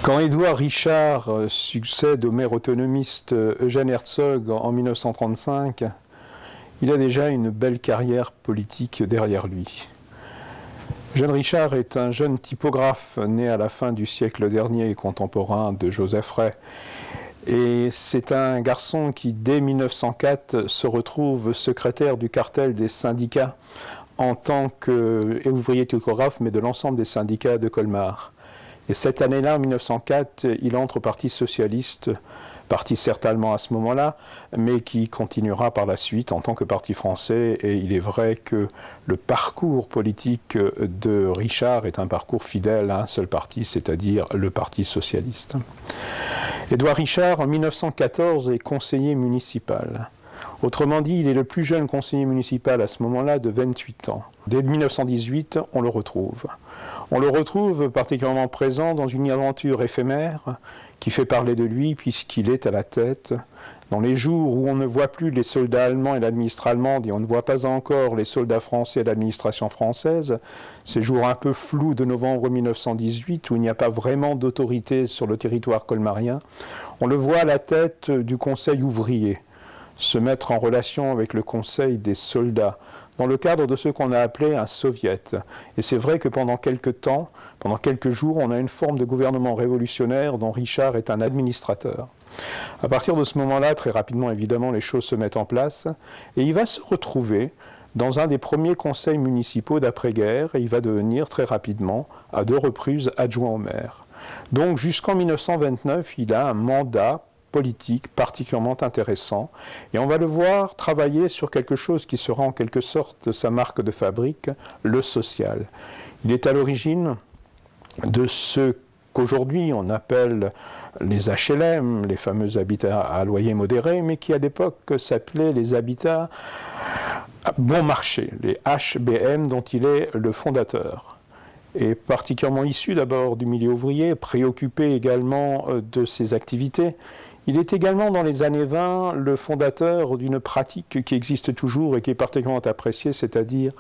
Quand Édouard Richard succède au maire autonomiste Eugène Herzog en 1935, il a déjà une belle carrière politique derrière lui. Eugène Richard est un jeune typographe né à la fin du siècle dernier et contemporain de Joseph Ray. Et c'est un garçon qui, dès 1904, se retrouve secrétaire du cartel des syndicats en tant qu'ouvrier typographe, mais de l'ensemble des syndicats de Colmar. Et cette année-là, en 1904, il entre au Parti socialiste, parti certes allemand à ce moment-là, mais qui continuera par la suite en tant que parti français. Et il est vrai que le parcours politique de Richard est un parcours fidèle à un seul parti, c'est-à-dire le Parti socialiste. Édouard Richard, en 1914, est conseiller municipal. Autrement dit, il est le plus jeune conseiller municipal à ce moment-là de 28 ans. Dès 1918, on le retrouve. On le retrouve particulièrement présent dans une aventure éphémère qui fait parler de lui puisqu'il est à la tête. Dans les jours où on ne voit plus les soldats allemands et l'administration allemande et on ne voit pas encore les soldats français et l'administration française, ces jours un peu flous de novembre 1918 où il n'y a pas vraiment d'autorité sur le territoire colmarien, on le voit à la tête du conseil ouvrier, se mettre en relation avec le conseil des soldats, dans le cadre de ce qu'on a appelé un soviet. Et c'est vrai que pendant quelques temps, pendant quelques jours, on a une forme de gouvernement révolutionnaire dont Richard est un administrateur. À partir de ce moment-là, très rapidement, évidemment, les choses se mettent en place, et il va se retrouver dans un des premiers conseils municipaux d'après-guerre, et il va devenir très rapidement, à 2 reprises, adjoint au maire. Donc jusqu'en 1929, il a un mandat politique particulièrement intéressant, et on va le voir travailler sur quelque chose qui sera en quelque sorte sa marque de fabrique, le social. Il est à l'origine de ce qu'aujourd'hui on appelle les HLM, les fameux habitats à loyer modéré, mais qui à l'époque s'appelaient les habitats bon marché, les HBM dont il est le fondateur. Et particulièrement issu d'abord du milieu ouvrier, préoccupé également de ses activités. Il est également dans les années 20 le fondateur d'une pratique qui existe toujours et qui est particulièrement appréciée, c'est-à-dire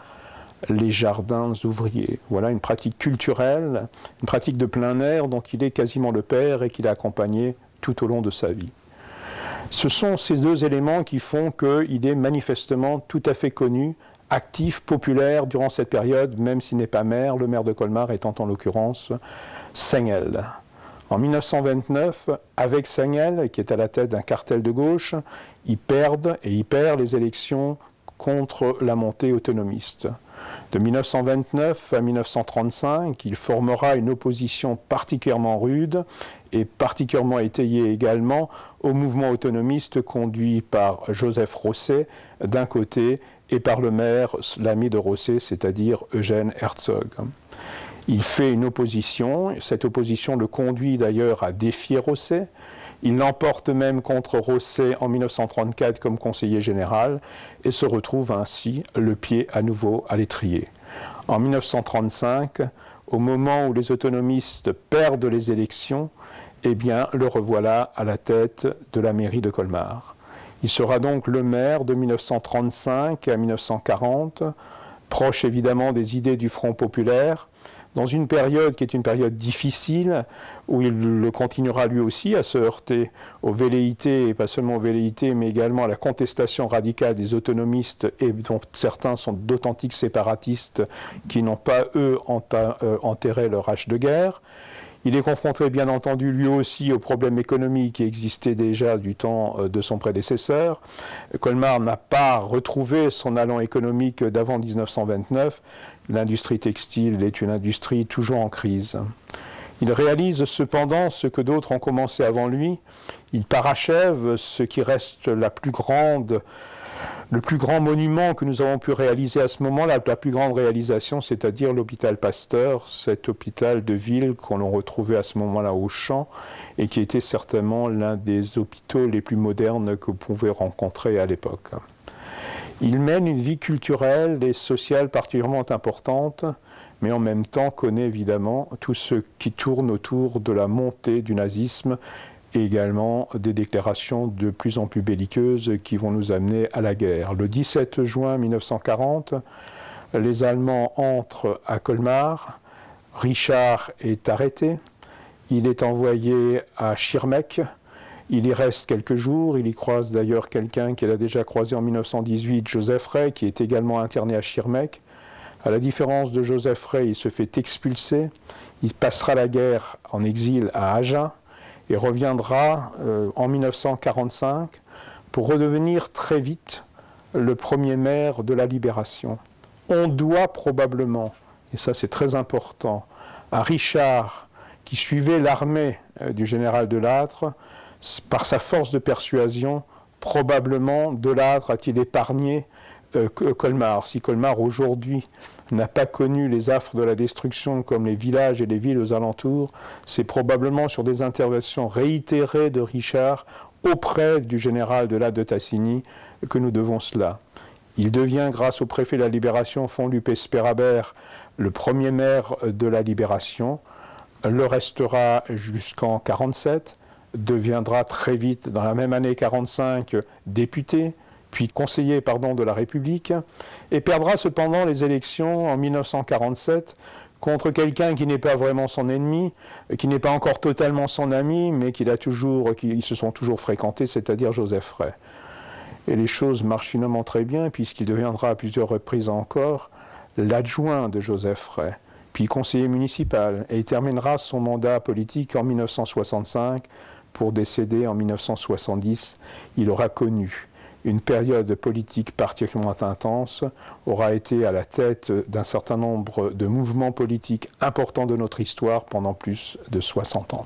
les jardins ouvriers. Voilà une pratique culturelle, une pratique de plein air dont il est quasiment le père et qu'il a accompagné tout au long de sa vie. Ce sont ces 2 éléments qui font qu'il est manifestement tout à fait connu, actif, populaire durant cette période, même s'il n'est pas maire, le maire de Colmar étant en l'occurrence Sengel. En 1929, avec Sengel, qui est à la tête d'un cartel de gauche, il perd les élections contre la montée autonomiste. De 1929 à 1935, il formera une opposition particulièrement rude et particulièrement étayée également au mouvement autonomiste conduit par Joseph Rosset d'un côté et par le maire, l'ami de Rosset, c'est-à-dire Eugène Herzog. Il fait une opposition, cette opposition le conduit d'ailleurs à défier Rosset. Il l'emporte même contre Rosset en 1934 comme conseiller général et se retrouve ainsi le pied à nouveau à l'étrier. En 1935, au moment où les autonomistes perdent les élections, eh bien, le revoilà à la tête de la mairie de Colmar. Il sera donc le maire de 1935 à 1940, proche évidemment des idées du Front populaire, dans une période qui est une période difficile, où il continuera lui aussi à se heurter aux velléités, et pas seulement aux velléités, mais également à la contestation radicale des autonomistes, et dont certains sont d'authentiques séparatistes qui n'ont pas, eux, enterré leur hache de guerre. Il est confronté, bien entendu, lui aussi aux problèmes économiques qui existaient déjà du temps de son prédécesseur. Colmar n'a pas retrouvé son allant économique d'avant 1929. L'industrie textile est une industrie toujours en crise. Il réalise cependant ce que d'autres ont commencé avant lui. Il parachève ce qui reste le plus grand monument que nous avons pu réaliser à ce moment-là, la plus grande réalisation, c'est-à-dire l'hôpital Pasteur, cet hôpital de ville qu'on a retrouvé à ce moment-là au Champ et qui était certainement l'un des hôpitaux les plus modernes que vous pouvez rencontrer à l'époque. Il mène une vie culturelle et sociale particulièrement importante, mais en même temps connaît évidemment tout ce qui tourne autour de la montée du nazisme et également des déclarations de plus en plus belliqueuses qui vont nous amener à la guerre. Le 17 juin 1940, les Allemands entrent à Colmar, Richard est arrêté, Il est envoyé à Schirmeck. Il y reste quelques jours. Il y croise d'ailleurs quelqu'un qu'il a déjà croisé en 1918, Joseph Rey, qui est également interné à Schirmeck. À la différence de Joseph Rey, il se fait expulser. Il passera la guerre en exil à Agen et reviendra en 1945 pour redevenir très vite le premier maire de la Libération. On doit probablement, et ça c'est très important, à Richard, qui suivait l'armée du général Delattre, par sa force de persuasion, probablement Delattre a-t-il épargné Colmar. Si Colmar aujourd'hui n'a pas connu les affres de la destruction comme les villages et les villes aux alentours, c'est probablement sur des interventions réitérées de Richard auprès du général Delattre de Tassigny que nous devons cela. Il devient, grâce au préfet de la Libération, Fonlup Esperabert, le premier maire de la Libération, le restera jusqu'en 1947, deviendra très vite, dans la même année 1945, député, puis conseiller de la République, et perdra cependant les élections en 1947 contre quelqu'un qui n'est pas vraiment son ennemi, qui n'est pas encore totalement son ami, mais qui se sont toujours fréquentés, c'est-à-dire Joseph Rey. Et les choses marchent finalement très bien, puisqu'il deviendra à plusieurs reprises encore l'adjoint de Joseph Rey, puis conseiller municipal, et il terminera son mandat politique en 1965 pour décéder en 1970. Il aura connu une période politique particulièrement intense, aura été à la tête d'un certain nombre de mouvements politiques importants de notre histoire pendant plus de 60 ans.